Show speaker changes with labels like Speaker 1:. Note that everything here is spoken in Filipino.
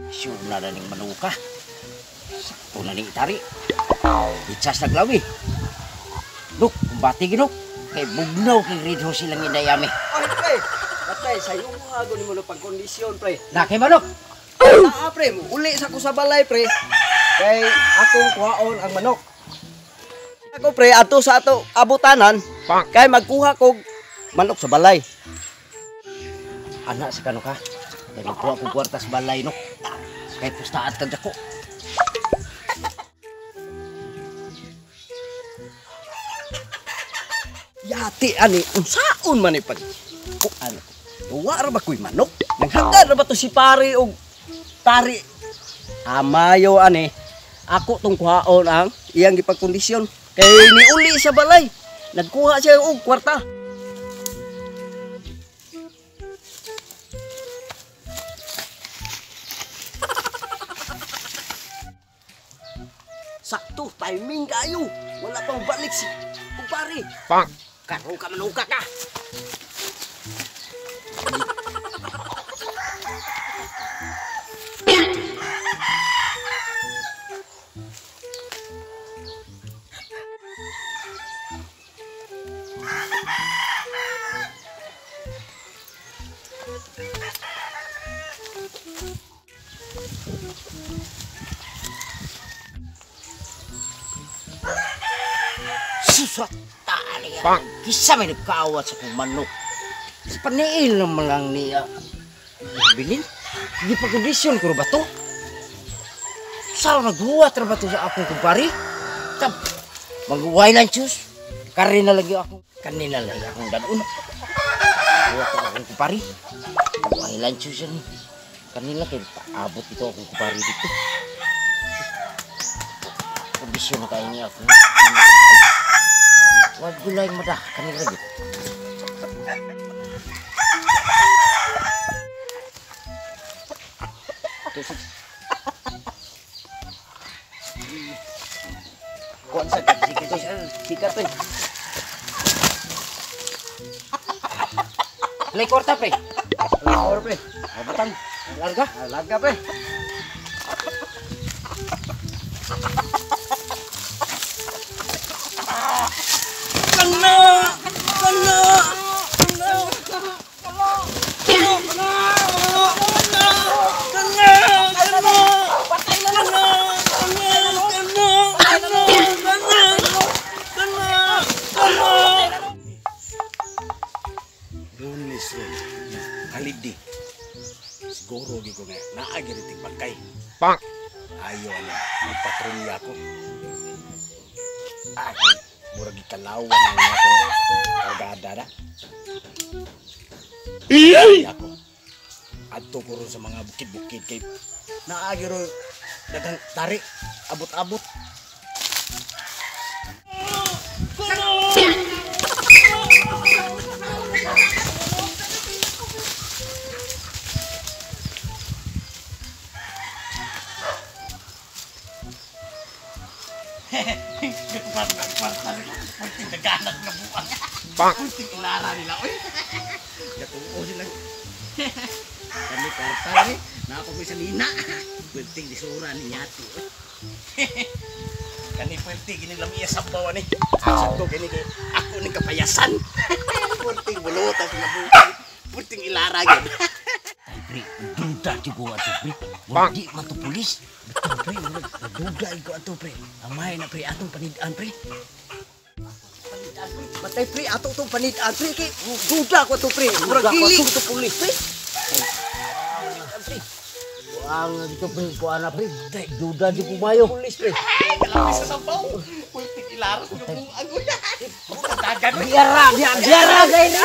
Speaker 1: Siyuna na ning manuka. Sakto na ning itari. Itsas naglawi. Duk, kumbati ginok. Kay bugnaw kay ridho silang inayami.
Speaker 2: Ay, pre. Patay, sa'yo mo hago ni mo pang kondisyon, pre.
Speaker 1: Nakay manok.
Speaker 2: Naa, pre. Uli sa ko sa balay, pre. Kay akong kuhaon ang manok. Ako, pre, ato sa ato abutanan. Kay magkuha kog manok sa balay.
Speaker 1: Anak sa kano ka. Kay magkuha kong kwarta sa balay, no. Kay pustaat kag dako.
Speaker 2: Yati, ani, unsaon man ipag. O, ano, tuwa ra ba ko'y manok? Naghaga ra ba to si pare o tari? Amayo, ani, ako tong kuhaon ang iyang gipagkondisyon. Kay niuli sa balay. Nagkuha siya og kwarta. Sakto, timing kayo. Wala pang balik si kumpare.
Speaker 1: Pang! Karo ka manuka ka! Susot tali yan. Kisa may nagkaawat sa kong manok. Sa paniil naman lang niya. Bilin? Hindi pa kondisyon ko ba to? Saan naghuwat na ba to sa akong kumpari? Mag-uway lang, Chus. Kanina lagi akong danon. Huwat na akong kumpari. Mag-uway lang, Chus yan. Kanina kayo paabot ito akong kumpari dito. Kondisyon na kayo niya ako. Wag gulay mo dah, kanina lagi. Kuan sa sikat to, sikat to. Play korta pre.
Speaker 2: Or, pre.
Speaker 1: Abatan, larga.
Speaker 2: Larga, pre.
Speaker 1: Halidi. Siguro di ko nga naagiritig bagkay.
Speaker 3: Pang!
Speaker 1: Ayaw na, magpatrolya ako. Ay, murag ikalawan na ako. Kargada na. Ay ako. Adto ko rin sa mga bukid-bukid kay naagiro dagang tarik, abot-abot. Kunting naganak na buang. Kunting ilara nila. Natuo sila. Kami kartari. Napagoy sa lina. Kunting disura ni Nyati. Kani kunting inilang iya sabaw ni. Sakto kini kay ako ning kapayasan. Kunting bulutas na buang. Kunting ilara gyud. Ay pre, duda di ko ato pre. Di man to pulis. Betul pre, duda ko ato pre. Amay na pre atong panidaan pre.
Speaker 2: Batay, pre, ato itong panidaan, pre. Kay duda ko ito, pre. Murag dili ito pulis, pre.
Speaker 1: Ang dito pre, kuha na pre. Duda di kumayo.
Speaker 2: Pulis, pre.
Speaker 1: Kalami sa sabaw. Kunting ilara ko na buang.
Speaker 2: Biara, biara, biara.